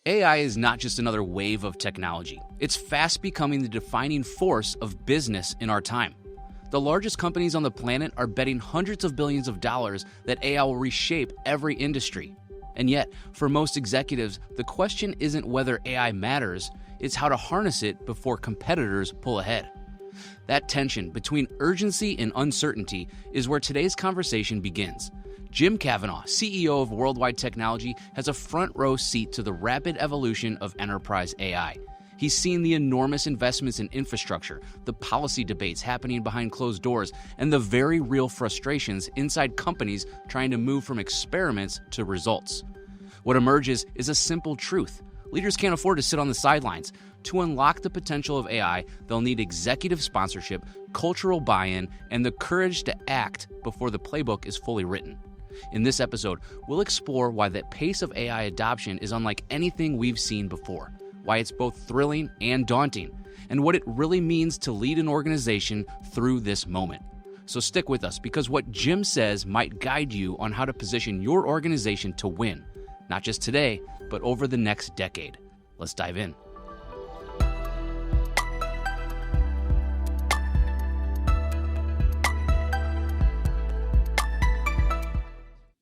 AI is not just another wave of technology. It's fast becoming the defining force of business in our time. The largest companies on the planet are betting hundreds of billions of dollars that AI will reshape every industry. And yet, for most executives, the question isn't whether AI matters, it's how to harness it before competitors pull ahead. That tension between urgency and uncertainty is where today's conversation begins. Jim Kavanaugh, CEO of Worldwide Technology, has a front row seat to the rapid evolution of enterprise AI. He's seen the enormous investments in infrastructure, the policy debates happening behind closed doors, and the very real frustrations inside companies trying to move from experiments to results. What emerges is a simple truth. Leaders can't afford to sit on the sidelines. To unlock the potential of AI, they'll need executive sponsorship, cultural buy-in, and the courage to act before the playbook is fully written. In this episode, we'll explore why the pace of AI adoption is unlike anything we've seen before, why it's both thrilling and daunting, and what it really means to lead an organization through this moment. So stick with us, because what Jim says might guide you on how to position your organization to win, not just today, but over the next decade. Let's dive in.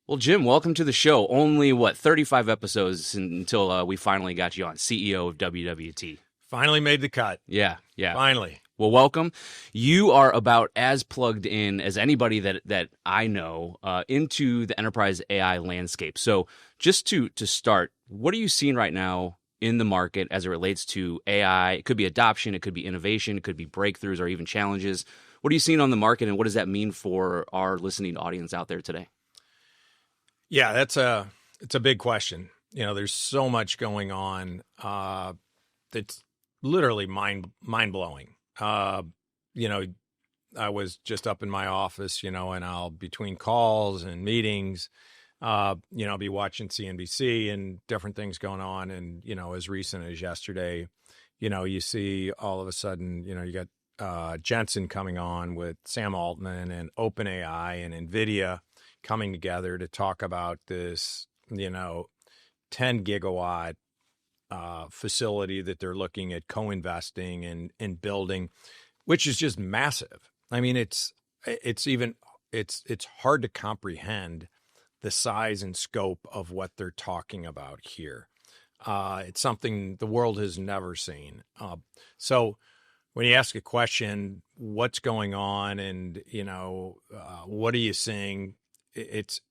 Well, Jim, welcome to the show. Only, 35 episodes until we finally got you on, CEO of WWT. Finally made the cut. Yeah. Finally. Well, welcome. You are about as plugged in as anybody that I know into the enterprise AI landscape. So just to start, what are you seeing right now in the market as it relates to AI? It could be adoption, it could be innovation, it could be breakthroughs or even challenges. What are you seeing on the market, and what does that mean for our listening audience out there today? Yeah, it's a big question. There's so much going on that's literally mind blowing. I was just up in my office, and I'll between calls and meetings, I'll be watching CNBC and different things going on. And, as recent as yesterday, you see all of a sudden, you got Jensen coming on with Sam Altman and OpenAI and NVIDIA coming together to talk about this, 10 gigawatt facility that they're looking at co-investing and building, which is just massive. I mean, it's hard to comprehend the size and scope of what they're talking about here. It's something the world has never seen. So when you ask a question, what's going on, and what are you seeing? It's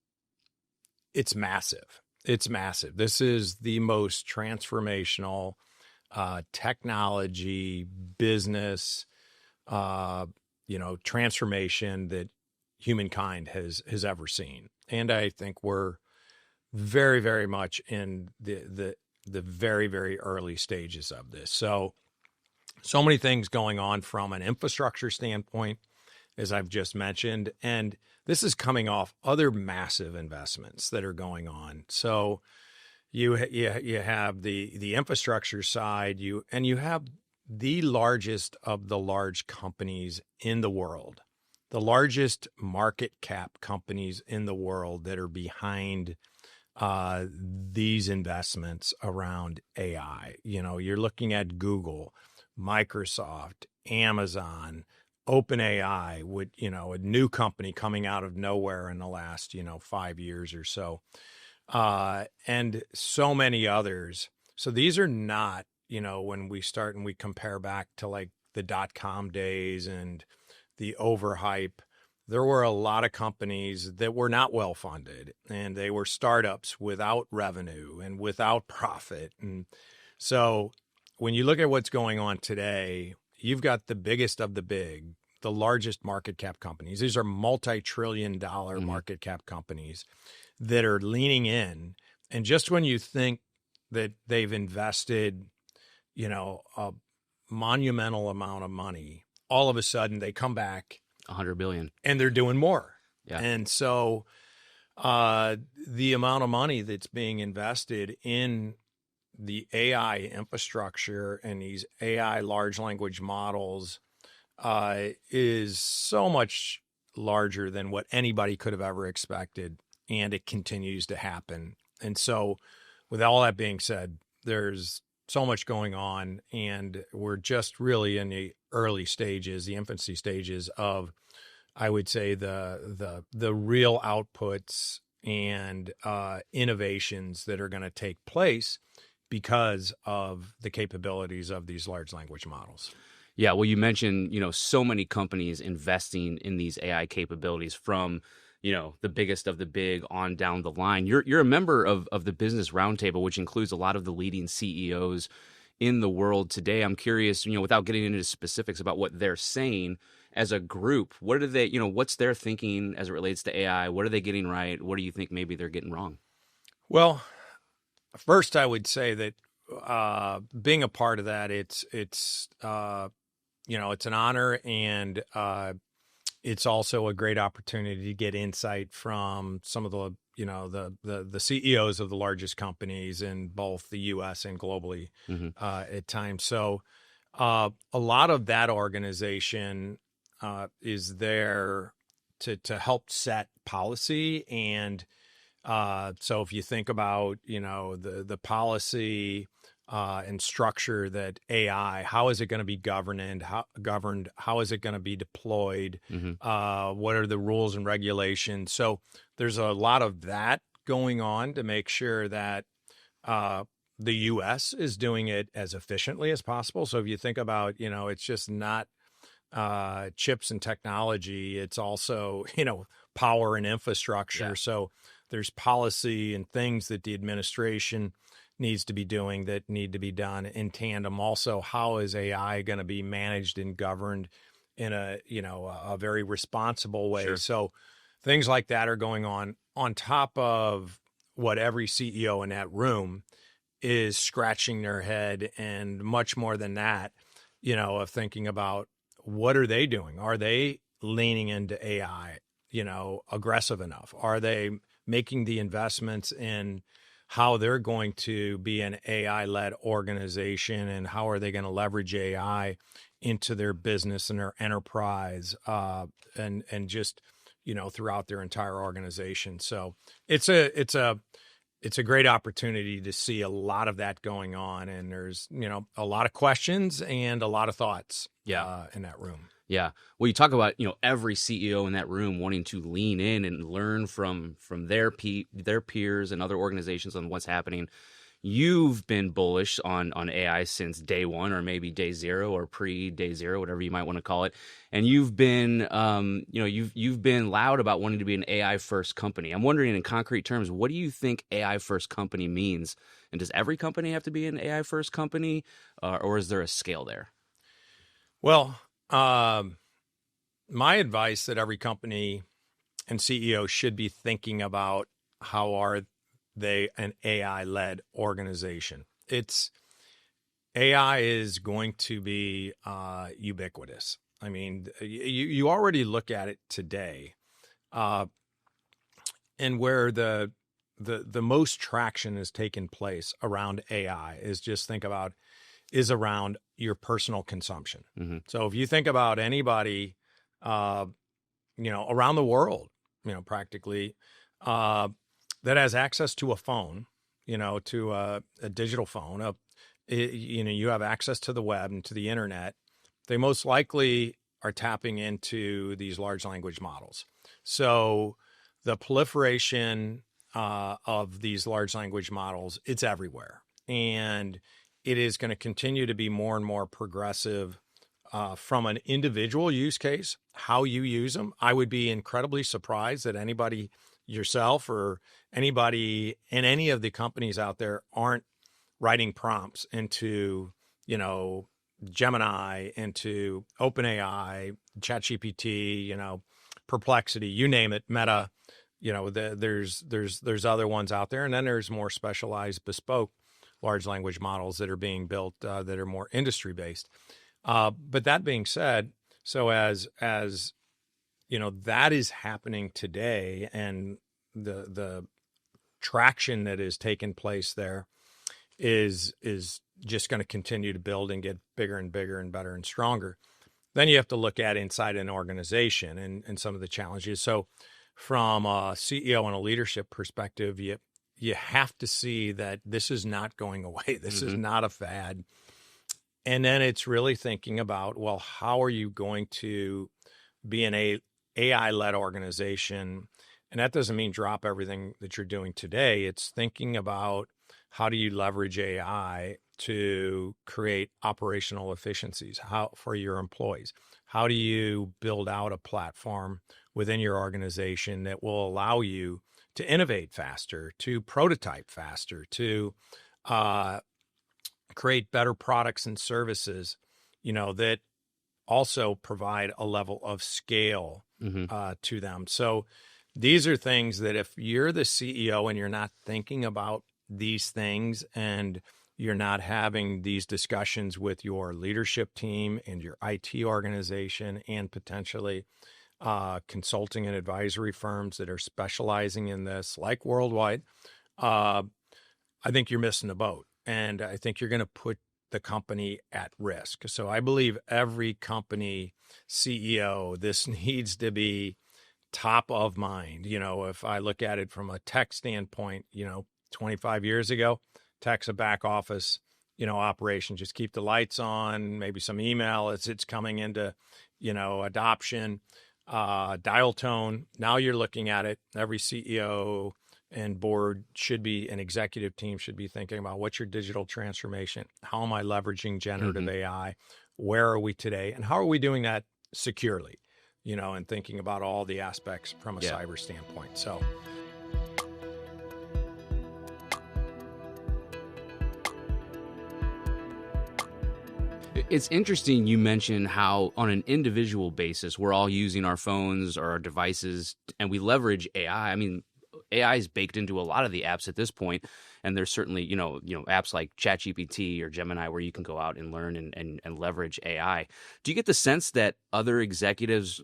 massive. It's massive. This is the most transformational technology business, transformation that humankind has ever seen. And I think we're very, very much in the very, very early stages of this. So many things going on from an infrastructure standpoint, as I've just mentioned, and this is coming off other massive investments that are going on. So you have the infrastructure side, you have the largest of the large companies in the world, the largest market cap companies in the world that are behind these investments around AI. You're looking at Google, Microsoft, Amazon, OpenAI, with a new company coming out of nowhere in the last 5 years or so, and so many others. So these are not when we start and we compare back to like the .com days and the overhype, there were a lot of companies that were not well funded, and they were startups without revenue and without profit. And so when you look at what's going on today, you've got the biggest of the big, the largest market cap companies. These are multi-trillion-dollar market cap companies that are leaning in. And just when you think that they've invested, a monumental amount of money, all of a sudden they come back $100 billion, and they're doing more. Yeah. And so the amount of money that's being invested in the AI infrastructure and these AI large language models is so much larger than what anybody could have ever expected, and it continues to happen. And so with all that being said, there's so much going on, and we're just really in the early stages, the infancy stages of, I would say, the real outputs and innovations that are going to take place because of the capabilities of these large language models. Yeah, well, you mentioned, so many companies investing in these AI capabilities from, the biggest of the big on down the line. You're a member of the Business Roundtable, which includes a lot of the leading CEOs in the world today. I'm curious, without getting into specifics about what they're saying as a group, what are they, what's their thinking as it relates to AI? What are they getting right? What do you think maybe they're getting wrong? Well, first, I would say that being a part of that, it's an honor, and it's also a great opportunity to get insight from some of the the CEOs of the largest companies in both the U.S. and globally at times. So a lot of that organization is there to help set policy. And so if you think about, the policy and structure that AI, how is it going to be governed? How is it going to be deployed? What are the rules and regulations? So there's a lot of that going on to make sure that the U.S. is doing it as efficiently as possible. So if you think about, it's just not chips and technology, it's also, power and infrastructure. Yeah. So there's policy and things that the administration needs to be doing that need to be done in tandem. Also, how is AI going to be managed and governed in a very responsible way? Sure. So things like that are going on top of what every CEO in that room is scratching their head, and much more than that, of thinking about what are they doing? Are they leaning into AI, aggressive enough? Are they making the investments in how they're going to be an AI-led organization, and how are they going to leverage AI into their business and their enterprise, and just, throughout their entire organization. So it's a great opportunity to see a lot of that going on, and there's, a lot of questions and a lot of thoughts in that room. Yeah. Well, you talk about, every CEO in that room wanting to lean in and learn from their peers and other organizations on what's happening. You've been bullish on AI since day one, or maybe day zero, or pre-day zero, whatever you might want to call it. And you've been, you've been loud about wanting to be an AI first company. I'm wondering, in concrete terms, what do you think AI first company means? And does every company have to be an AI first company, or is there a scale there? Well, my advice that every company and CEO should be thinking about, how are they an AI-led organization? AI is going to be ubiquitous. I mean, you already look at it today, and where the most traction has taken place around AI is around your personal consumption. Mm-hmm. So if you think about anybody, around the world, practically, that has access to a phone, to a digital phone, you have access to the web and to the internet, they most likely are tapping into these large language models. So the proliferation of these large language models, it's everywhere. And it is going to continue to be more and more progressive from an individual use case, how you use them. I would be incredibly surprised that anybody, yourself or anybody in any of the companies out there, aren't writing prompts into, Gemini, into OpenAI, ChatGPT, Perplexity, you name it, Meta. There's other ones out there, and then there's more specialized, bespoke large language models that are being built that are more industry based. But that being said, so as that is happening today, and the traction that is taking place there is just going to continue to build and get bigger and bigger and better and stronger. Then you have to look at inside an organization and some of the challenges. So from a CEO and a leadership perspective, you have to see that this is not going away. This is not a fad. And then it's really thinking about, well, how are you going to be an AI-led organization? And that doesn't mean drop everything that you're doing today. It's thinking about how do you leverage AI to create operational efficiencies for your employees? How do you build out a platform within your organization that will allow you to innovate faster, to prototype faster, to create better products and services, that also provide a level of scale to them. So these are things that if you're the CEO and you're not thinking about these things and you're not having these discussions with your leadership team and your IT organization and potentially consulting and advisory firms that are specializing in this, like Worldwide, I think you're missing the boat. And I think you're going to put the company at risk. So I believe every company CEO, this needs to be top of mind. If I look at it from a tech standpoint, 25 years ago, tech's a back office, operation. Just keep the lights on, maybe some email as it's coming into, adoption, dial tone. Now you're looking at it. Every CEO and board and executive team should be thinking about what's your digital transformation? How am I leveraging generative AI? Where are we today? And how are we doing that securely? And thinking about all the aspects from a cyber standpoint. So. It's interesting you mentioned how on an individual basis, we're all using our phones or our devices and we leverage AI. I mean, AI is baked into a lot of the apps at this point, and there's certainly, apps like ChatGPT or Gemini where you can go out and learn and leverage AI. Do you get the sense that other executives,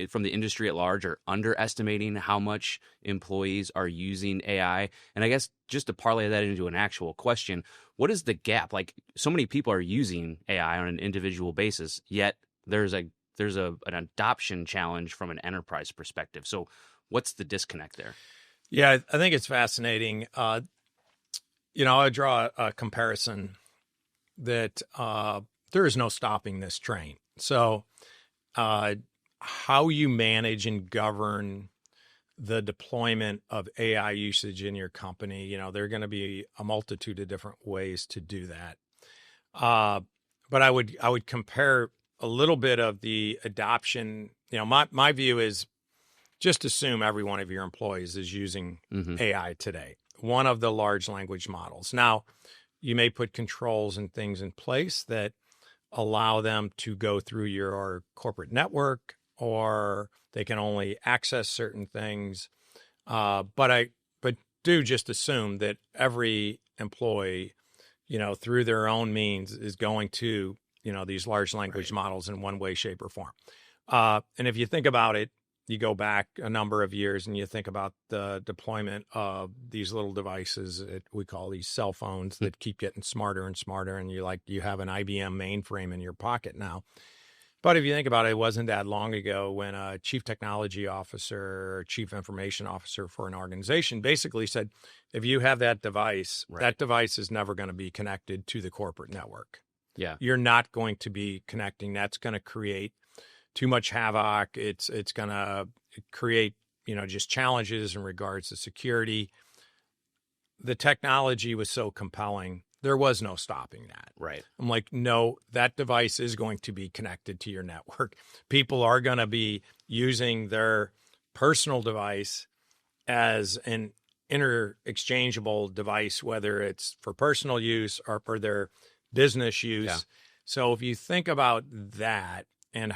from the industry at large are underestimating how much employees are using AI? And I guess just to parlay that into an actual question, what is the gap? Like, so many people are using AI on an individual basis, yet there's an adoption challenge from an enterprise perspective. So what's the disconnect there? Yeah, I think it's fascinating. I draw a comparison that there is no stopping this train. So how you manage and govern the deployment of AI usage in your company, there are going to be a multitude of different ways to do that. But I would compare a little bit of the adoption. My view is, just assume every one of your employees is using AI today, one of the large language models. Now, you may put controls and things in place that allow them to go through your corporate network, or they can only access certain things. But do just assume that every employee, through their own means is going to, these large language models in one way, shape, or form. And if you think about it, you go back a number of years and you think about the deployment of these little devices that we call these cell phones that keep getting smarter and smarter. And you have an IBM mainframe in your pocket now. But if you think about it, it wasn't that long ago when a chief technology officer or chief information officer for an organization basically said, if you have that device, that device is never going to be connected to the corporate network. Yeah. You're not going to be connecting. That's going to create too much havoc. It's going to create, just challenges in regards to security. The technology was so compelling, there was no stopping that. Right. I'm like, no, that device is going to be connected to your network. People are going to be using their personal device as an interchangeable device, whether it's for personal use or for their business use. Yeah. So if you think about that, and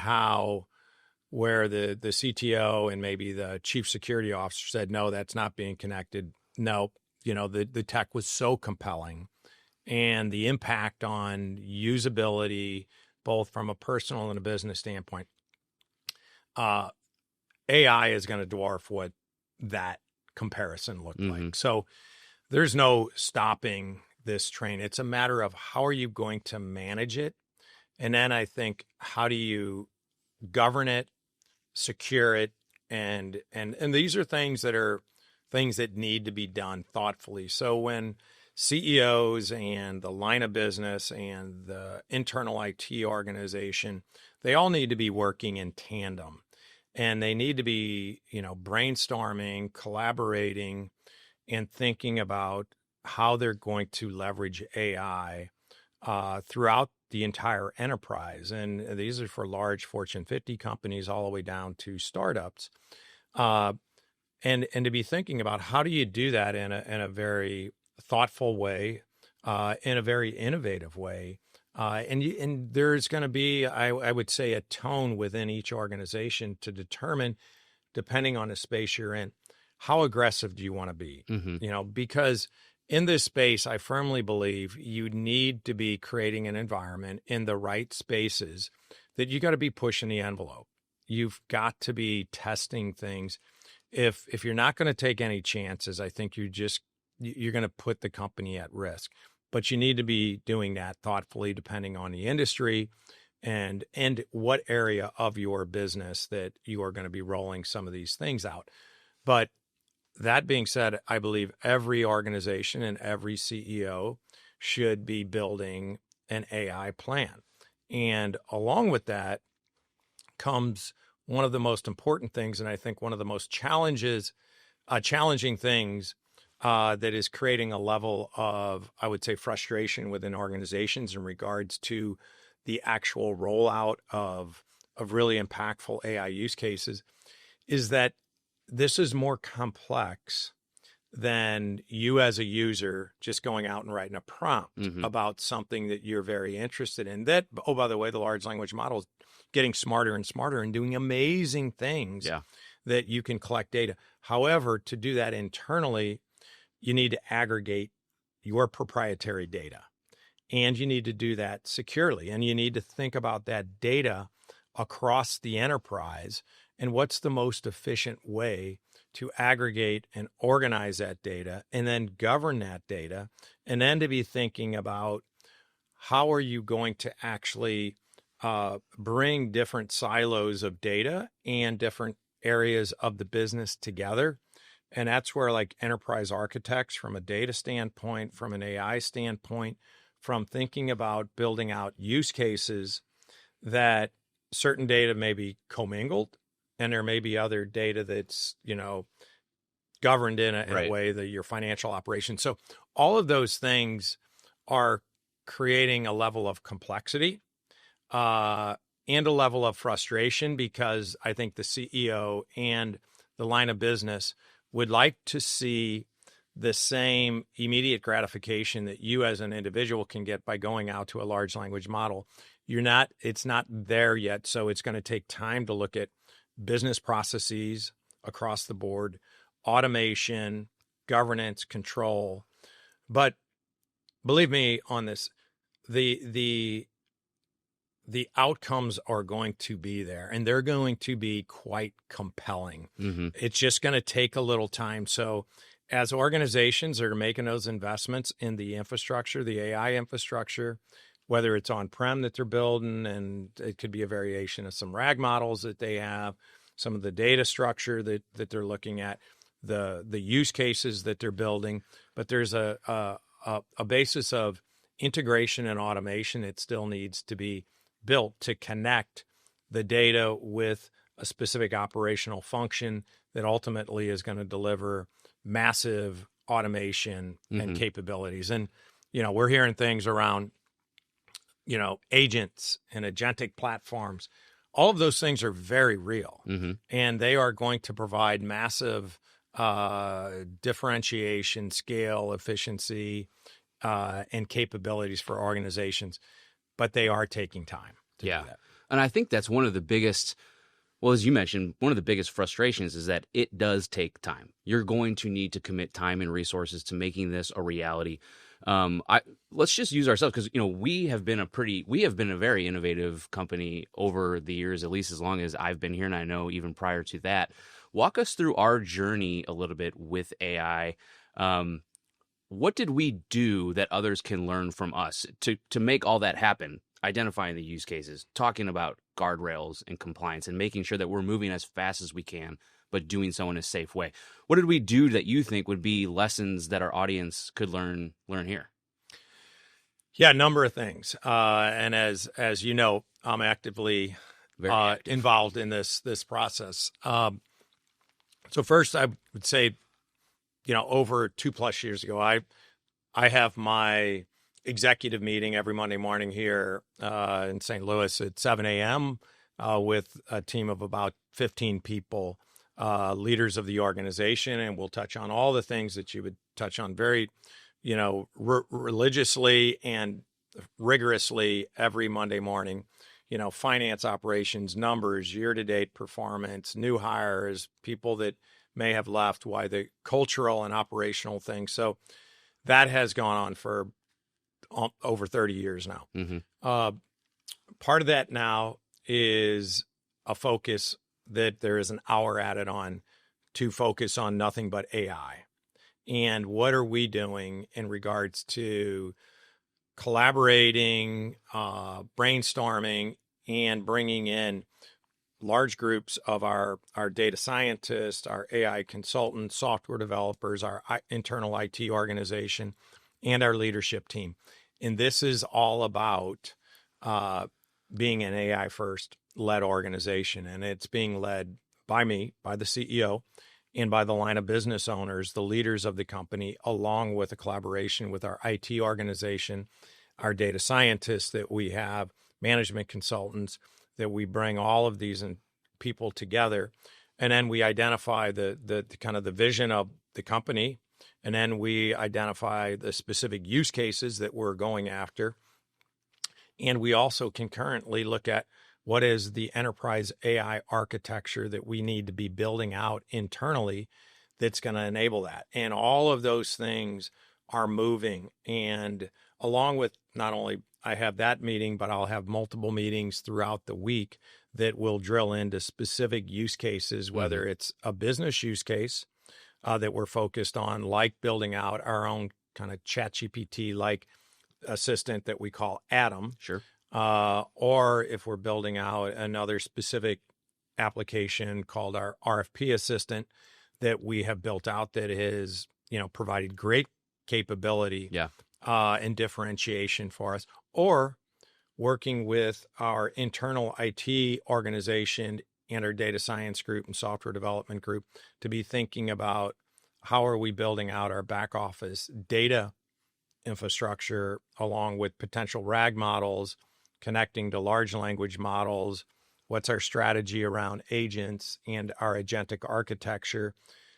where the CTO and maybe the chief security officer said, no, that's not being connected. No, the tech was so compelling, and the impact on usability, both from a personal and a business standpoint, AI is going to dwarf what that comparison looked like. So there's no stopping this train. It's a matter of how are you going to manage it? And then I think, how do you govern it, secure it? And these are things that are things that need to be done thoughtfully. So when CEOs and the line of business and the internal IT organization, they all need to be working in tandem, and they need to be, brainstorming, collaborating, and thinking about how they're going to leverage AI throughout the entire enterprise. And these are for large Fortune 50 companies all the way down to startups. And to be thinking about how do you do that in a very thoughtful way, in a very innovative way. And there's going to be, I would say, a tone within each organization to determine, depending on the space you're in, how aggressive do you want to be? Because in this space, I firmly believe you need to be creating an environment in the right spaces that you got to be pushing the envelope. You've got to be testing things. If you're not going to take any chances, I think you're going to put the company at risk. But you need to be doing that thoughtfully, depending on the industry and what area of your business that you are going to be rolling some of these things out. But that being said, I believe every organization and every CEO should be building an AI plan. And along with that comes one of the most important things, and I think one of the most challenging things that is creating a level of, I would say, frustration within organizations in regards to the actual rollout of really impactful AI use cases, is that this is more complex than you as a user just going out and writing a prompt about something that you're very interested in. That, oh, by the way, the large language model is getting smarter and smarter and doing amazing things that you can collect data. However, to do that internally, you need to aggregate your proprietary data, and you need to do that securely. And you need to think about that data across the enterprise and what's the most efficient way to aggregate and organize that data and then govern that data, and then to be thinking about how are you going to actually bring different silos of data and different areas of the business together. And that's where, like, enterprise architects, from a data standpoint, from an AI standpoint, from thinking about building out use cases, that certain data may be commingled, and there may be other data that's, governed in a way that your financial operations. So all of those things are creating a level of complexity and a level of frustration, because I think the CEO and the line of business would like to see the same immediate gratification that you as an individual can get by going out to a large language model. It's not there yet. So it's going to take time to look at business processes across the board, automation, governance, control. But believe me on this, the outcomes are going to be there, and they're going to be quite compelling. It's just going to take a little time. So as organizations are making those investments in the infrastructure, the AI infrastructure, whether it's on-prem that they're building, and it could be a variation of some RAG models that they have, some of the data structure that they're looking at, the use cases that they're building, but there's a basis of integration and automation that still needs to be built to connect the data with a specific operational function that ultimately is going to deliver massive automation and capabilities. And, we're hearing things around, agents and agentic platforms. All of those things are very real, and they are going to provide massive differentiation, scale, efficiency, and capabilities for organizations, but they are taking time to do that. And I think that's one of the biggest, well, as you mentioned, one of the biggest frustrations is that it does take time. You're going to need to commit time and resources to making this a reality. Let's just use ourselves, because we have been a very innovative company over the years, at least as long as I've been here, and I know even prior to that. Walk us through our journey a little bit with AI. What did we do that others can learn from us to make all that happen? Identifying the use cases, talking about guardrails and compliance, and making sure that we're moving as fast as we can, but doing so in a safe way. What did we do that you think would be lessons that our audience could learn here? Yeah, a number of things. And as you know, I'm actively involved in this process. So first, I would say, over 2+ years ago, I have my executive meeting every Monday morning here in St. Louis at 7 a.m. With a team of about 15 people, leaders of the organization, and we'll touch on all the things that you would touch on very, religiously and rigorously every Monday morning. Finance, operations, numbers, year-to-date performance, new hires, people that may have left, why the cultural and operational things. So that has gone on for over 30 years now. Mm-hmm. Part of that now is a focus that there is an hour added on to focus on nothing but AI. And what are we doing in regards to collaborating, brainstorming, and bringing in large groups of our data scientists, our AI consultants, software developers, our internal IT organization, and our leadership team. And this is all about being an AI first led organization. And it's being led by me, by the CEO, and by the line of business owners, the leaders of the company, along with a collaboration with our IT organization, our data scientists that we have, management consultants, that we bring all of these people together. And then we identify the kind of the vision of the company. And then we identify the specific use cases that we're going after. And we also concurrently look at what is the enterprise AI architecture that we need to be building out internally that's going to enable that. And all of those things are moving. And along with not only I have that meeting, but I'll have multiple meetings throughout the week that will drill into specific use cases, whether it's a business use case that we're focused on, like building out our own kind of ChatGPT-like assistant that we call Adam. Sure. Or if we're building out another specific application called our RFP assistant that we have built out that has, provided great capability and differentiation for us, or working with our internal IT organization and our data science group and software development group to be thinking about how are we building out our back office data infrastructure along with potential RAG models, connecting to large language models. What's our strategy around agents and our agentic architecture?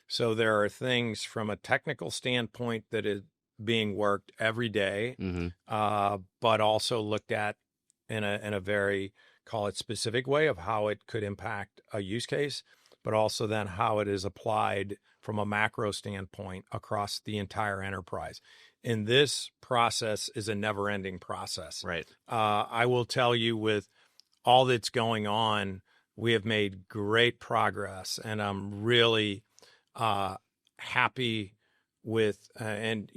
So there are things from a technical standpoint that is being worked every day, but also looked at in a very, call it specific way of how it could impact a use case, but also then how it is applied from a macro standpoint across the entire enterprise. And this process is a never-ending process. Right. I will tell you, with all that's going on, we have made great progress, and I'm really happy with and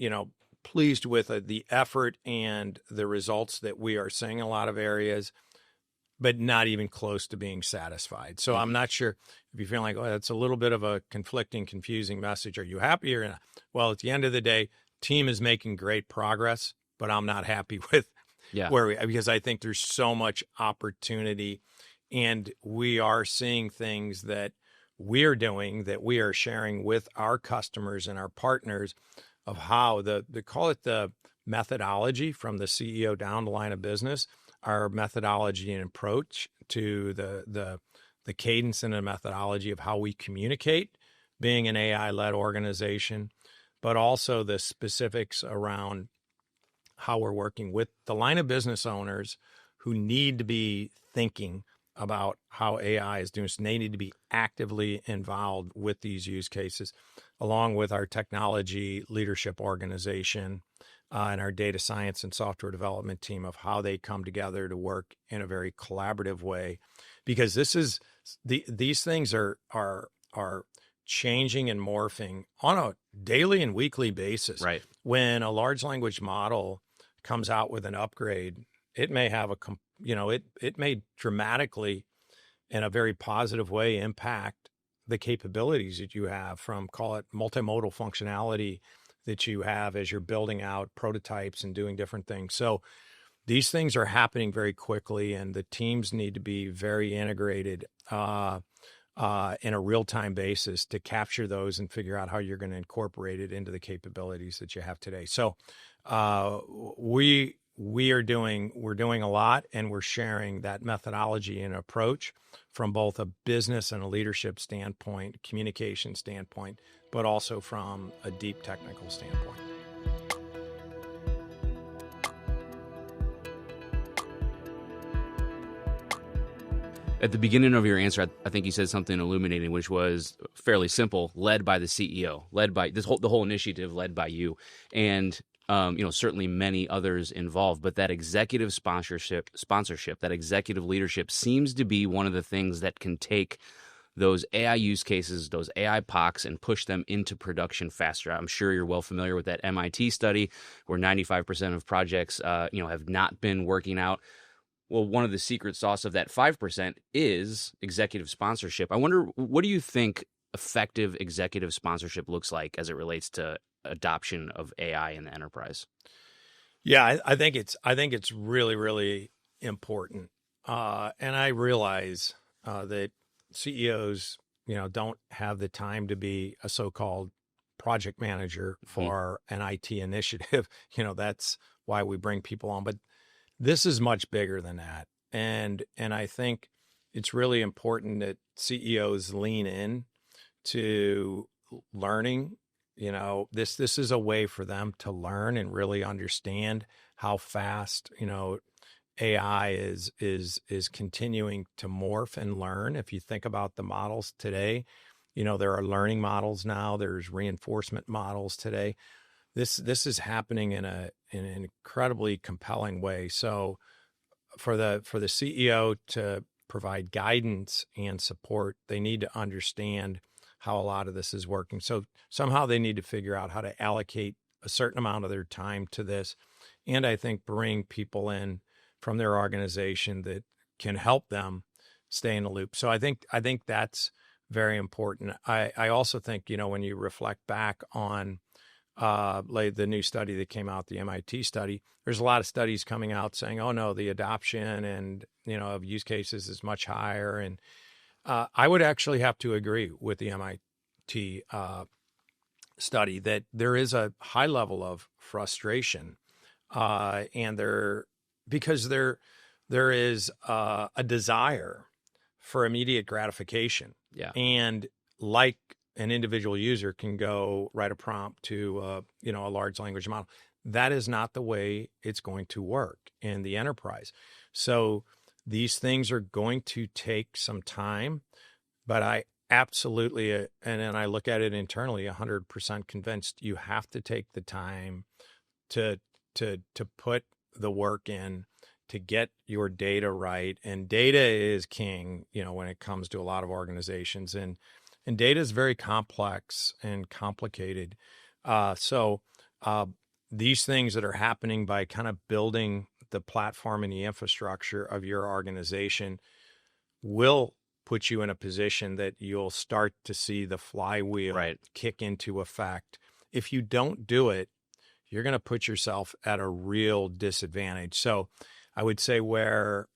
pleased with the effort and the results that we are seeing in a lot of areas, but not even close to being satisfied. So I'm not sure if you feel like, that's a little bit of a conflicting, confusing message. Are you happy or not? Well, at the end of the day, team is making great progress, but I'm not happy with because I think there's so much opportunity, and we are seeing things that we're doing that we are sharing with our customers and our partners of how they call it the methodology from the CEO down the line of business, our methodology and approach to the cadence and the methodology of how we communicate, being an AI-led organization, but also the specifics around how we're working with the line of business owners who need to be thinking about how AI is doing. So they need to be actively involved with these use cases, along with our technology leadership organization and our data science and software development team, of how they come together to work in a very collaborative way. Because these things are changing and morphing on a daily and weekly basis. Right. When a large language model comes out with an upgrade, it may have it may dramatically, in a very positive way, impact the capabilities that you have, from, call it, multimodal functionality that you have as you're building out prototypes and doing different things. So these things are happening very quickly, and the teams need to be very integrated in a real-time basis to capture those and figure out how you're going to incorporate it into the capabilities that you have today. So we're doing a lot, and we're sharing that methodology and approach from both a business and a leadership standpoint, communication standpoint, but also from a deep technical standpoint. At the beginning of your answer, I think you said something illuminating, which was fairly simple: led by the CEO, led by the whole initiative, led by you, and certainly many others involved. But that executive sponsorship, that executive leadership seems to be one of the things that can take those AI use cases, those AI POCs, and push them into production faster. I'm sure you're well familiar with that MIT study where 95% of projects, have not been working out. Well, one of the secret sauce of that 5% is executive sponsorship. I wonder, what do you think effective executive sponsorship looks like as it relates to adoption of AI in the enterprise? Yeah, I think it's really, really important. And I realize that CEOs, don't have the time to be a so-called project manager for an IT initiative. That's why we bring people on. But this is much bigger than that. And I think it's really important that CEOs lean in to learning. This is a way for them to learn and really understand how fast, AI is continuing to morph and learn. If you think about the models today, there are learning models now, there's reinforcement models today. This is happening in an incredibly compelling way. So for the CEO to provide guidance and support, they need to understand how a lot of this is working. So somehow they need to figure out how to allocate a certain amount of their time to this, and I think bring people in from their organization that can help them stay in the loop. So I think that's very important. I also think, when you reflect back on like the new study that came out, the MIT study, there's a lot of studies coming out saying, oh no, the adoption and, of use cases is much higher. And I would actually have to agree with the MIT study that there is a high level of frustration because there is a desire for immediate gratification. Yeah. And like an individual user can go write a prompt to, a large language model. That is not the way it's going to work in the enterprise. So these things are going to take some time, but I absolutely, and then I look at it internally, 100% convinced you have to take the time to put the work in to get your data right. And data is king, when it comes to a lot of organizations. And data is very complex and complicated. So these things that are happening by kind of building the platform and the infrastructure of your organization will put you in a position that you'll start to see the flywheel kick into effect. If you don't do it, you're going to put yourself at a real disadvantage. So I would say where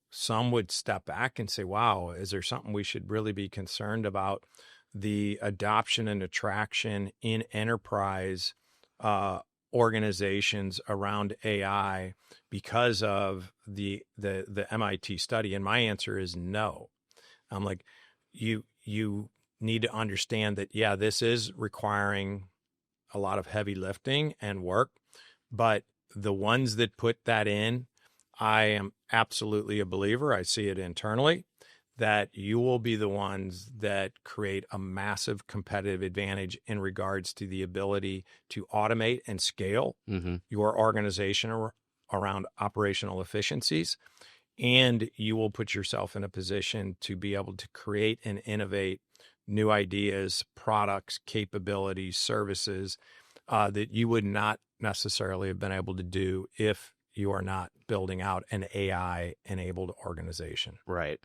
some would step back and say, wow, is there something we should really be concerned about? The adoption and attraction in enterprise organizations around AI because of the MIT study. And my answer is no. I'm like, you need to understand that, yeah, this is requiring a lot of heavy lifting and work, but the ones that put that in, I am absolutely a believer. I see it internally that you will be the ones that create a massive competitive advantage in regards to the ability to automate and scale your organization around operational efficiencies. And you will put yourself in a position to be able to create and innovate new ideas, products, capabilities, services that you would not necessarily have been able to do if you are not building out an AI-enabled organization. Right.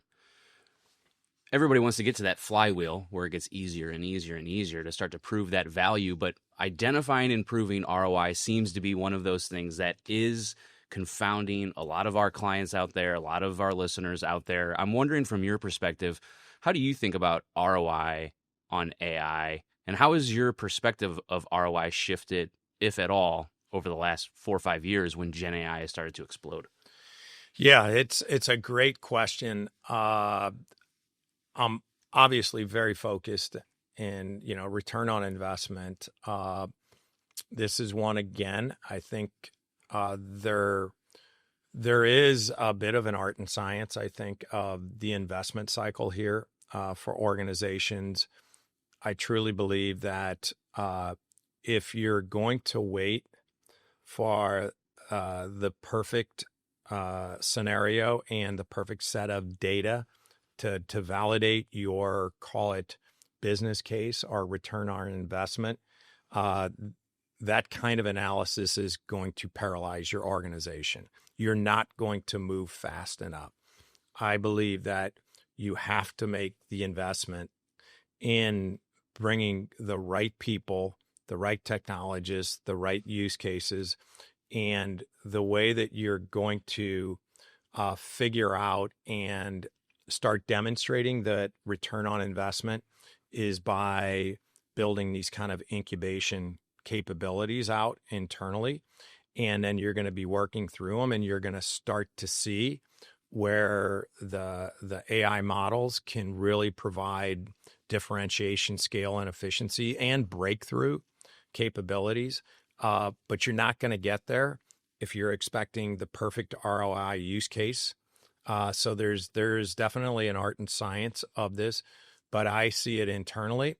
everybody wants to get to that flywheel where it gets easier and easier and easier to start to prove that value, but identifying and proving ROI seems to be one of those things that is confounding a lot of our clients out there, a lot of our listeners out there. I'm wondering from your perspective, how do you think about ROI on AI, and how has your perspective of ROI shifted, if at all, over the last 4 or 5 years when GenAI has started to explode? Yeah, it's a great question. I'm obviously very focused in, return on investment. This is one, again, I think there is a bit of an art and science, I think, of the investment cycle here for organizations. I truly believe that if you're going to wait for the perfect scenario and the perfect set of data to validate your, call it, business case or return on investment, that kind of analysis is going to paralyze your organization. You're not going to move fast enough. I believe that you have to make the investment in bringing the right people, the right technologists, the right use cases, and the way that you're going to figure out and start demonstrating that return on investment is by building these kind of incubation capabilities out internally. And then you're going to be working through them, and you're going to start to see where the AI models can really provide differentiation, scale, and efficiency and breakthrough capabilities. But you're not going to get there if you're expecting the perfect ROI use case. So there's definitely an art and science of this, but I see it internally.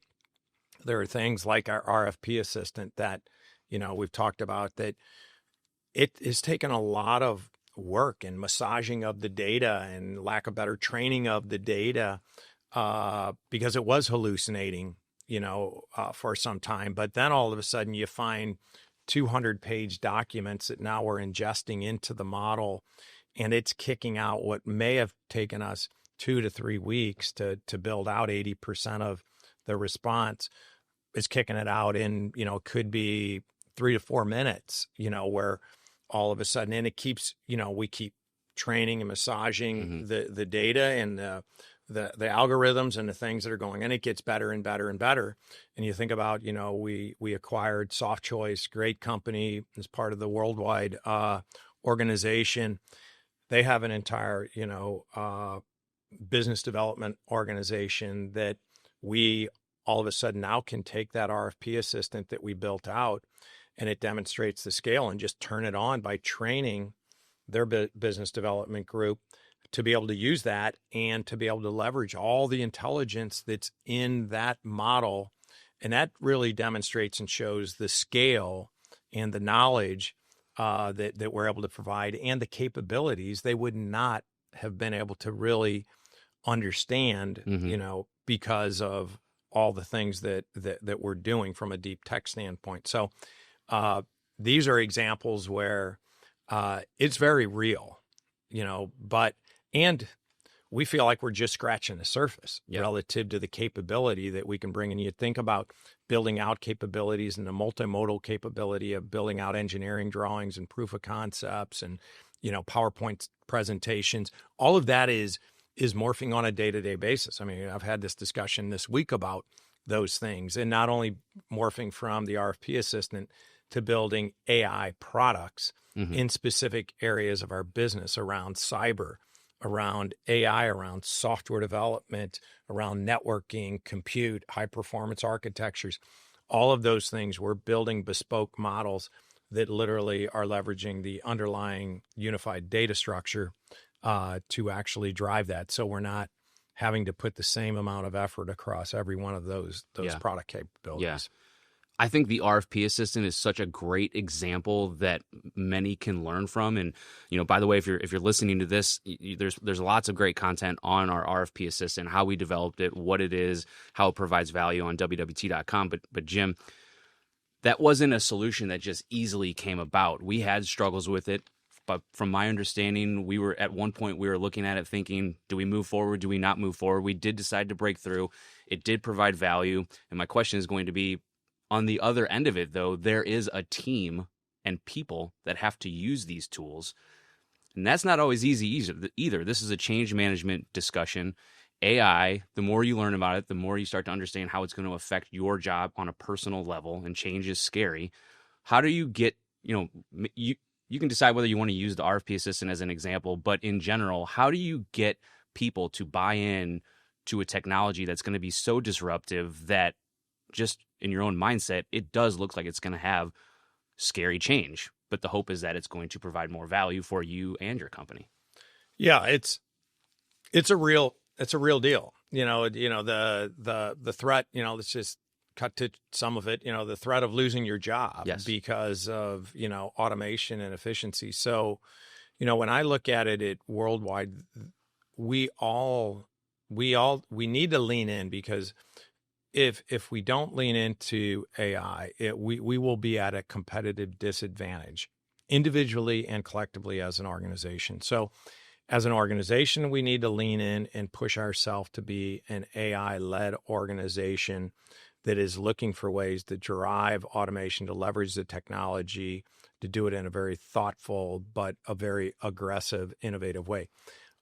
There are things like our RFP assistant that, we've talked about, that it has taken a lot of work and massaging of the data and lack of better training of the data because it was hallucinating, for some time. But then all of a sudden you find 200-page documents that now we're ingesting into the model, and it's kicking out what may have taken us 2 to 3 weeks to build out 80% of the response. Is kicking it out in, could be 3 to 4 minutes, where all of a sudden, and it keeps, we keep training and massaging the data and the algorithms and the things that are going, and it gets better and better and better. And you think about, we acquired Soft Choice, great company, as part of the worldwide organization. They have an entire, business development organization that we all of a sudden now can take that RFP assistant that we built out, and it demonstrates the scale, and just turn it on by training their business development group to be able to use that and to be able to leverage all the intelligence that's in that model. And that really demonstrates and shows the scale and the knowledge that we're able to provide, and the capabilities they would not have been able to really understand, because of all the things that we're doing from a deep tech standpoint. So these are examples where it's very real, and we feel like we're just scratching the surface relative to the capability that we can bring. And you think about building out capabilities and the multimodal capability of building out engineering drawings and proof of concepts and, PowerPoint presentations. All of that is morphing on a day-to-day basis. I mean, I've had this discussion this week about those things, and not only morphing from the RFP assistant to building AI products in specific areas of our business around cyber, around AI, around software development, around networking, compute, high performance architectures. All of those things, we're building bespoke models that literally are leveraging the underlying unified data structure to actually drive that. So we're not having to put the same amount of effort across every one of those product capabilities. Yeah. I think the RFP assistant is such a great example that many can learn from. And, by the way, if you're listening to this, there's lots of great content on our RFP assistant, how we developed it, what it is, how it provides value on WWT.com. But Jim, that wasn't a solution that just easily came about. We had struggles with it but from my understanding, we were at one point, we were looking at it thinking, do we move forward? Do we not move forward? We did decide to break through. It did provide value. And my question is going to be, on the other end of it, though, there is a team and people that have to use these tools. And that's not always easy either. This is a change management discussion. AI, the more you learn about it, the more you start to understand how it's going to affect your job on a personal level, and change is scary. How do you get, you can decide whether you want to use the RFP assistant as an example, but in general, how do you get people to buy in to a technology that's going to be so disruptive that just in your own mindset, it does look like it's going to have scary change, but the hope is that it's going to provide more value for you and your company? Yeah, it's a real deal. The threat, let's just cut to some of it, the threat of losing your job because of, automation and efficiency. So, when I look at it worldwide, we need to lean in, because if we don't lean into AI, we will be at a competitive disadvantage individually and collectively as an organization. So as an organization, we need to lean in and push ourselves to be an AI-led organization that is looking for ways to drive automation, to leverage the technology, to do it in a very thoughtful but a very aggressive, innovative way.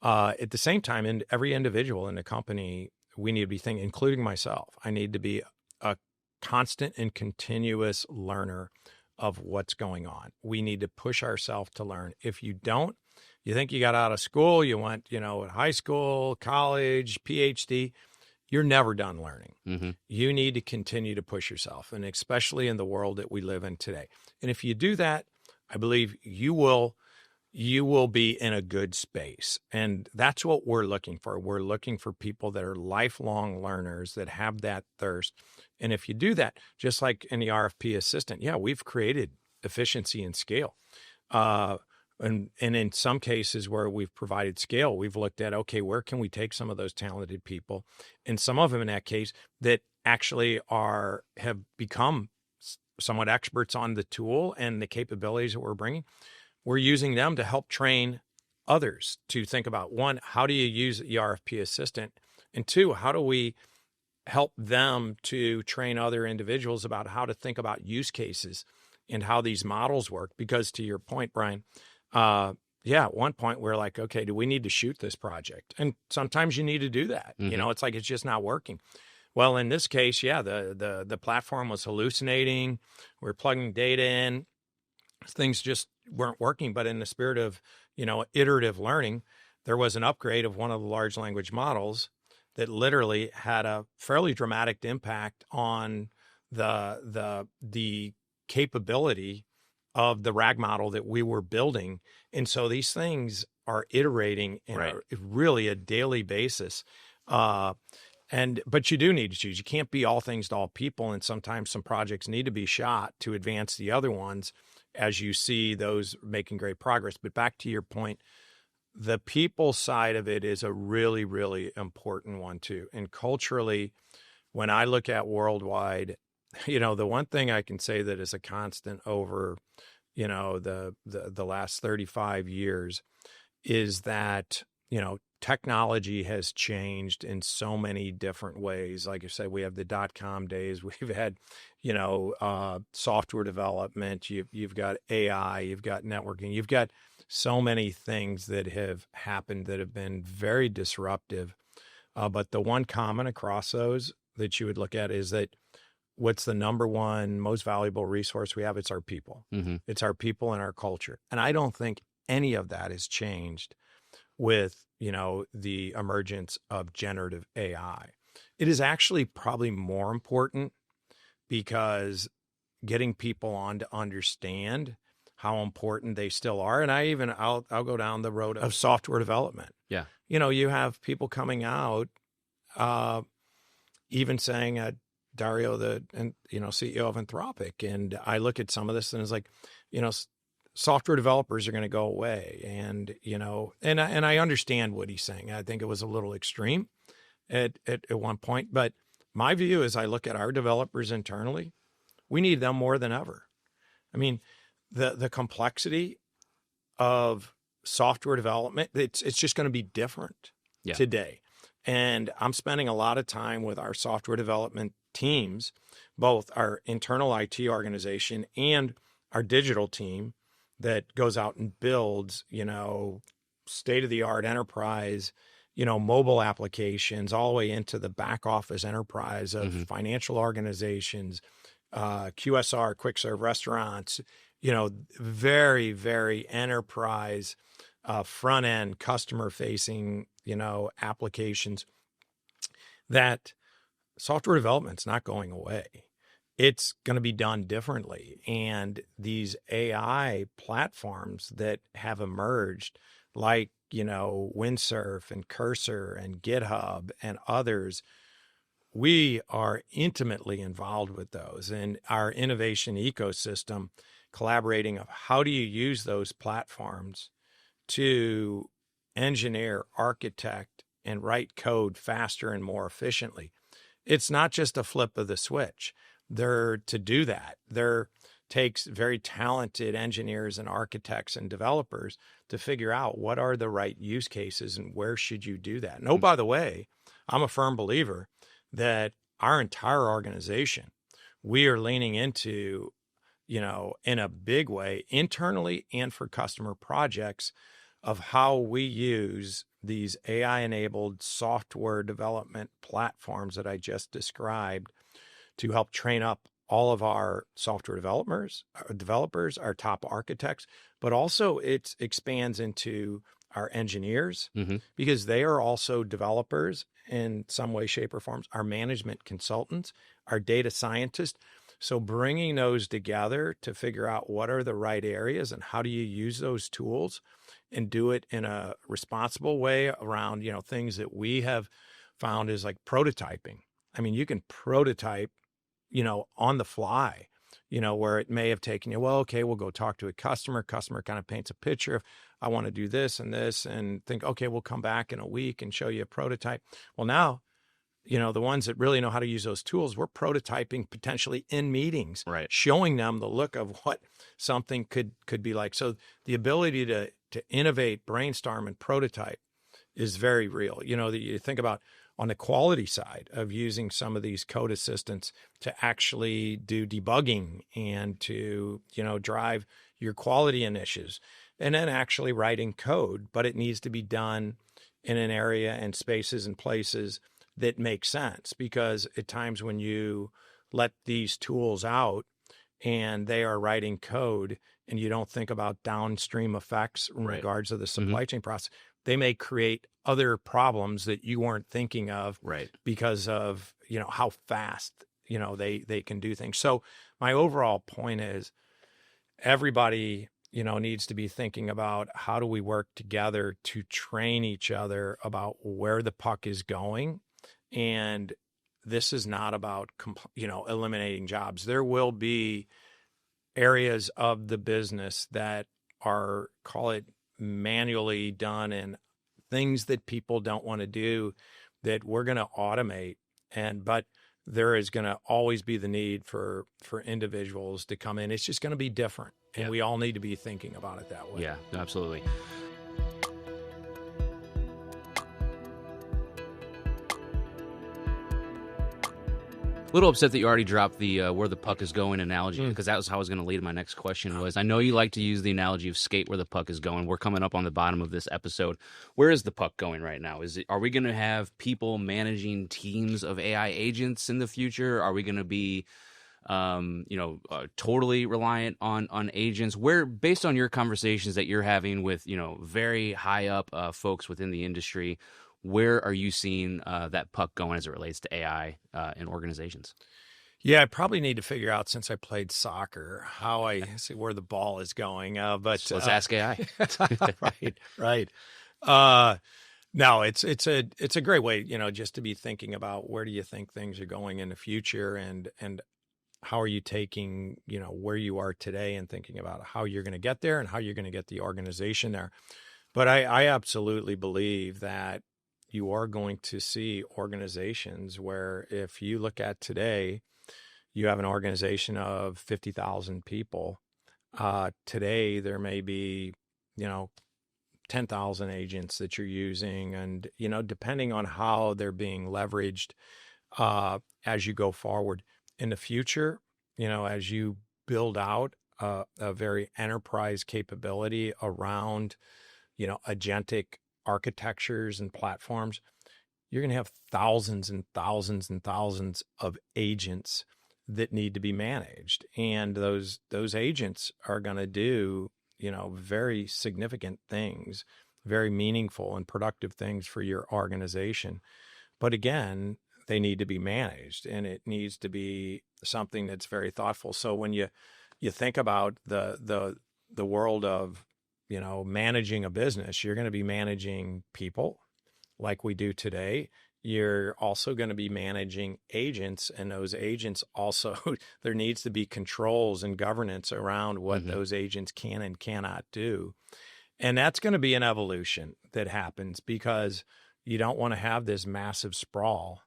At the same time, in every individual in the company, we need to be thinking, including myself, I need to be a constant and continuous learner of what's going on. We need to push ourselves to learn. If you don't, you think you got out of school, you went, high school, college, PhD, you're never done learning. Mm-hmm. You need to continue to push yourself, and especially in the world that we live in today. And if you do that, I believe you will be in a good space. And that's what we're looking for. We're looking for people that are lifelong learners, that have that thirst. And if you do that, just like in the RFP assistant, we've created efficiency and scale. And in some cases where we've provided scale, we've looked at, okay, where can we take some of those talented people? And some of them in that case that actually have become somewhat experts on the tool and the capabilities that we're bringing. We're using them to help train others to think about, one, how do you use the RFP assistant? And two, how do we help them to train other individuals about how to think about use cases and how these models work? Because to your point, Brian, at one point we're like, okay, do we need to shoot this project? And sometimes you need to do that. Mm-hmm. It's like, it's just not working. Well, in this case, the platform was hallucinating. We're plugging data in. Things just weren't working. But in the spirit of, iterative learning, there was an upgrade of one of the large language models that literally had a fairly dramatic impact on the capability of the RAG model that we were building. And so these things are iterating in really a daily basis. But you do need to choose. You can't be all things to all people. And sometimes some projects need to be shot to advance the other ones as you see those making great progress. But back to your point, the people side of it is a really, really important one too. And culturally, when I look at worldwide, the one thing I can say that is a constant over, the last 35 years is that, technology has changed in so many different ways. Like I said, we have the .com days. We've had, software development. You've got AI. You've got networking. You've got so many things that have happened that have been very disruptive. But the one common across those that you would look at is that what's the number one most valuable resource we have? It's our people. Mm-hmm. It's our people and our culture. And I don't think any of that has changed with, the emergence of generative AI. It is actually probably more important because getting people on to understand how important they still are. And I'll go down the road of software development. Yeah. You have people coming out, even saying, Dario, CEO of Anthropic. And I look at some of this and it's like, software developers are going to go away. And, and I understand what he's saying. I think it was a little extreme at one point, but my view is I look at our developers internally, we need them more than ever. I mean, the complexity of software development, it's just going to be different today. And I'm spending a lot of time with our software development teams, both our internal IT organization and our digital team that goes out and builds, state-of-the-art enterprise, mobile applications all the way into the back office enterprise of financial organizations, QSR, quick serve restaurants, very, very enterprise, front end customer facing, applications. That software development's not going away. It's going to be done differently. And these AI platforms that have emerged, like, Windsurf and Cursor and GitHub and others, we are intimately involved with those and our innovation ecosystem, collaborating of how do you use those platforms to engineer, architect, and write code faster and more efficiently. It's not just a flip of the switch. To do that, there takes very talented engineers and architects and developers to figure out what are the right use cases and where should you do that. And oh, by the way, I'm a firm believer that our entire organization, we are leaning into, in a big way, internally and for customer projects, of how we use these AI-enabled software development platforms that I just described to help train up all of our software developers, our top architects, but also it expands into our engineers because they are also developers in some way, shape, or forms, our management consultants, our data scientists. So bringing those together to figure out what are the right areas and how do you use those tools and do it in a responsible way around, things that we have found is like prototyping. I mean, you can prototype, on the fly, where it may have taken you, well, okay, we'll go talk to a customer. Customer kind of paints a picture of, I want to do this and this, and think, okay, we'll come back in a week and show you a prototype. Well, now, the ones that really know how to use those tools, we're prototyping potentially in meetings, showing them the look of what something could be like. So the ability to innovate, brainstorm, and prototype is very real. You think about on the quality side of using some of these code assistants to actually do debugging and to, drive your quality initiatives, and then actually writing code, but it needs to be done in an area and spaces and places that make sense, because at times when you let these tools out and they are writing code and you don't think about downstream effects in regards to the supply chain process, they may create other problems that you weren't thinking of because of, how fast, they can do things. So my overall point is everybody, needs to be thinking about how do we work together to train each other about where the puck is going. And this is not about, eliminating jobs. There will be areas of the business that are, call it, manually done and things that people don't want to do that we're going to automate. But there is going to always be the need for individuals to come in. It's just going to be different. And we all need to be thinking about it that way. Yeah, absolutely. Little upset that you already dropped the where the puck is going analogy, because that was how I was going to lead my next question. Was I know you like to use the analogy of skate where the puck is going. We're coming up on the bottom of this episode. Where is the puck going right now? Are we going to have people managing teams of AI agents in the future? Are we going to be totally reliant on agents? Where, based on your conversations that you're having with very high up folks within the industry, where are you seeing that puck going as it relates to AI in organizations? Yeah, I probably need to figure out, since I played soccer, how I see where the ball is going. But so let's ask AI. Right. No, it's a great way, just to be thinking about where do you think things are going in the future, and how are you taking, where you are today and thinking about how you're going to get there and how you're going to get the organization there. But I absolutely believe that you are going to see organizations where, if you look at today, you have an organization of 50,000 people. Today, there may be 10,000 agents that you're using, and depending on how they're being leveraged as you go forward in the future, as you build out a very enterprise capability around agentic architectures and platforms, you're going to have thousands and thousands and thousands of agents that need to be managed, and those agents are going to do very significant things, very meaningful and productive things for your organization. But again, they need to be managed, and it needs to be something that's very thoughtful. So when you think about the world of managing a business, you're going to be managing people like we do today. You're also going to be managing agents, and those agents also, there needs to be controls and governance around what those agents can and cannot do. And that's going to be an evolution that happens, because you don't want to have this massive sprawl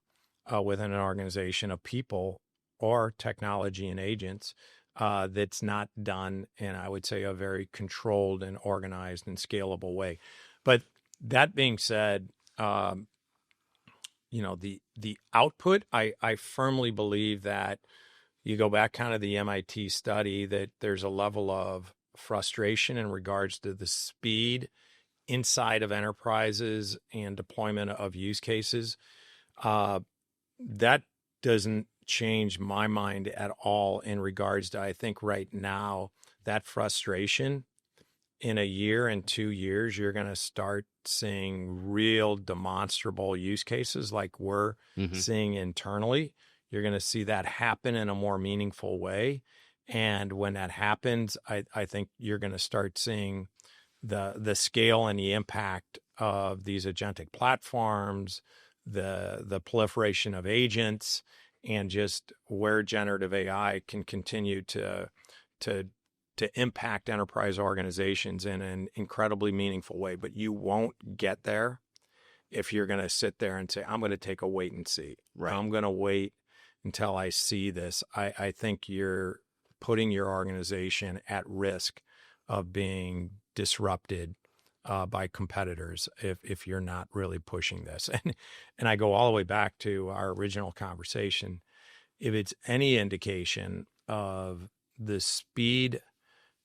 within an organization of people or technology and agents that's not done in, I would say, a very controlled and organized and scalable way. But that being said, the output, I firmly believe that you go back kind of the MIT study, that there's a level of frustration in regards to the speed inside of enterprises and deployment of use cases. That doesn't change my mind at all in regards to, I think right now, that frustration, in a year and 2 years, you're going to start seeing real demonstrable use cases like we're seeing internally. You're going to see that happen in a more meaningful way. And when that happens, I think you're going to start seeing the scale and the impact of these agentic platforms, the proliferation of agents, and just where generative AI can continue to impact enterprise organizations in an incredibly meaningful way. But you won't get there if you're going to sit there and say, I'm going to take a wait and see. Right. I'm going to wait until I see this. I think you're putting your organization at risk of being disrupted by competitors if you're not really pushing this. And I go all the way back to our original conversation. If it's any indication of the speed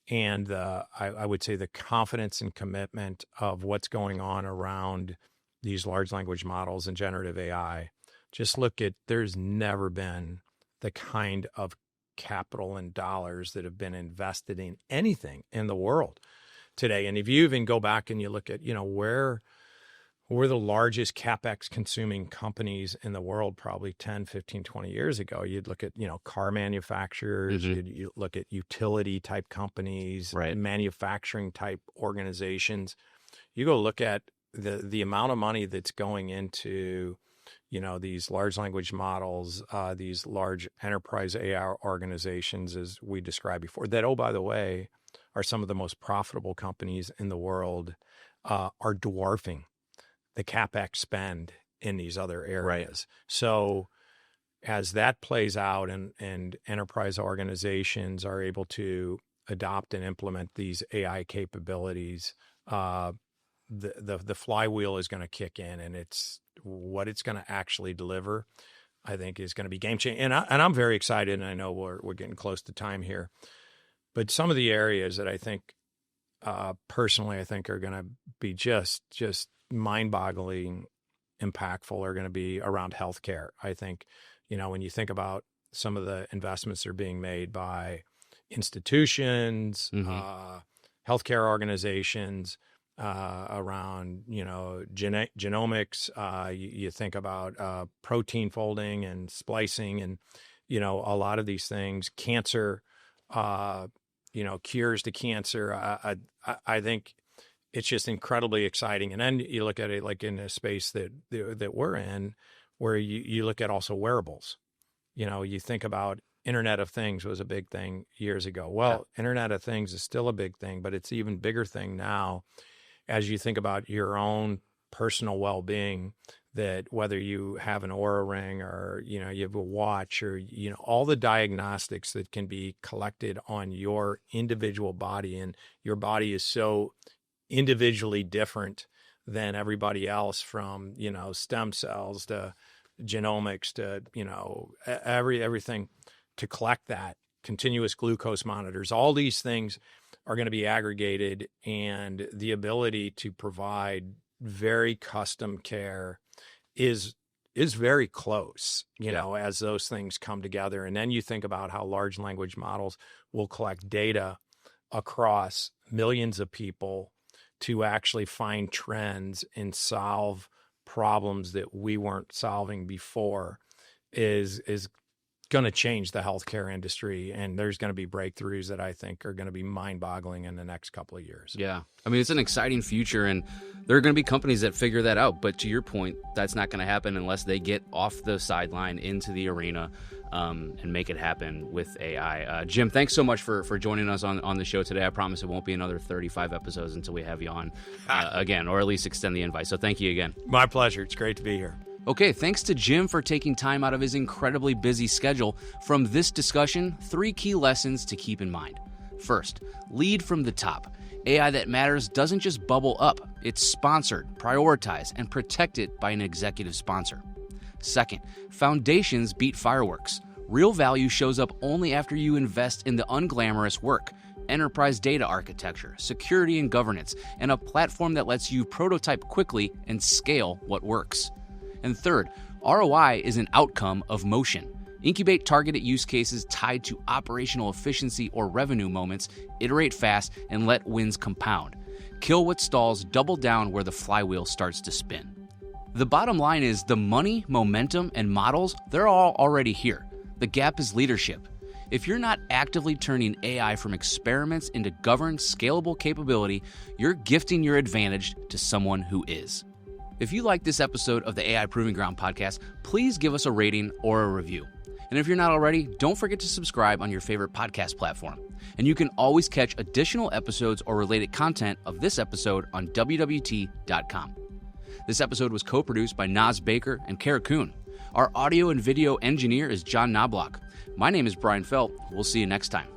and I would say the confidence and commitment of what's going on around these large language models and generative AI, just look at, there's never been the kind of capital and dollars that have been invested in anything in the world today. And if you even go back and you look at, where we're the largest Capex consuming companies in the world, probably 10, 15, 20 years ago, you'd look at, car manufacturers, you look at utility type companies, right, manufacturing type organizations. You go look at the amount of money that's going into, these large language models, these large enterprise AI organizations, as we described before, that, oh, by the way, are some of the most profitable companies in the world, are dwarfing the Capex spend in these other areas. Right. So as that plays out and enterprise organizations are able to adopt and implement these AI capabilities, the flywheel is going to kick in, and it's what it's going to actually deliver, I think, is going to be game changing. And I'm very excited, and I know we're getting close to time here, but some of the areas that I think, personally, I think are going to be just mind-boggling impactful are going to be around healthcare. I think, when you think about some of the investments that are being made by institutions, healthcare organizations, around, genomics, you think about protein folding and splicing and, a lot of these things, cancer, cures to cancer. I think it's just incredibly exciting. And then you look at it like in a space that we're in, where you look at also wearables. You think about Internet of Things was a big thing years ago. Well, yeah. Internet of Things is still a big thing, but it's an even bigger thing now as you think about your own personal well-being, that whether you have an Oura ring or, you have a watch or, all the diagnostics that can be collected on your individual body, and your body is so individually different than everybody else, from, stem cells to genomics to, everything, to collect that, continuous glucose monitors. All these things are going to be aggregated, and the ability to provide very custom care is very close, as those things come together. And then you think about how large language models will collect data across millions of people to actually find trends and solve problems that we weren't solving before is going to change the healthcare industry. And there's going to be breakthroughs that I think are going to be mind-boggling in the next couple of years. Yeah. I mean, it's an exciting future, and there are going to be companies that figure that out. But to your point, that's not going to happen unless they get off the sideline into the arena and make it happen with AI. Jim, thanks so much for joining us on the show today. I promise it won't be another 35 episodes until we have you on again, or at least extend the invite. So thank you again. My pleasure. It's great to be here. Okay, thanks to Jim for taking time out of his incredibly busy schedule. From this discussion, 3 key lessons to keep in mind. First, lead from the top. AI that matters doesn't just bubble up. It's sponsored, prioritized, and protected by an executive sponsor. Second, foundations beat fireworks. Real value shows up only after you invest in the unglamorous work. Enterprise data architecture, security and governance, and a platform that lets you prototype quickly and scale what works. And third, ROI is an outcome of motion. Incubate targeted use cases tied to operational efficiency or revenue moments, iterate fast, and let wins compound. Kill what stalls, double down where the flywheel starts to spin. The bottom line is the money, momentum, and models, they're all already here. The gap is leadership. If you're not actively turning AI from experiments into governed, scalable capability, you're gifting your advantage to someone who is. If you like this episode of the AI Proving Ground podcast, please give us a rating or a review. And if you're not already, don't forget to subscribe on your favorite podcast platform. And you can always catch additional episodes or related content of this episode on WWT.com. This episode was co-produced by Naz Baker and Kara Kuhn. Our audio and video engineer is John Knobloch. My name is Brian Felt. We'll see you next time.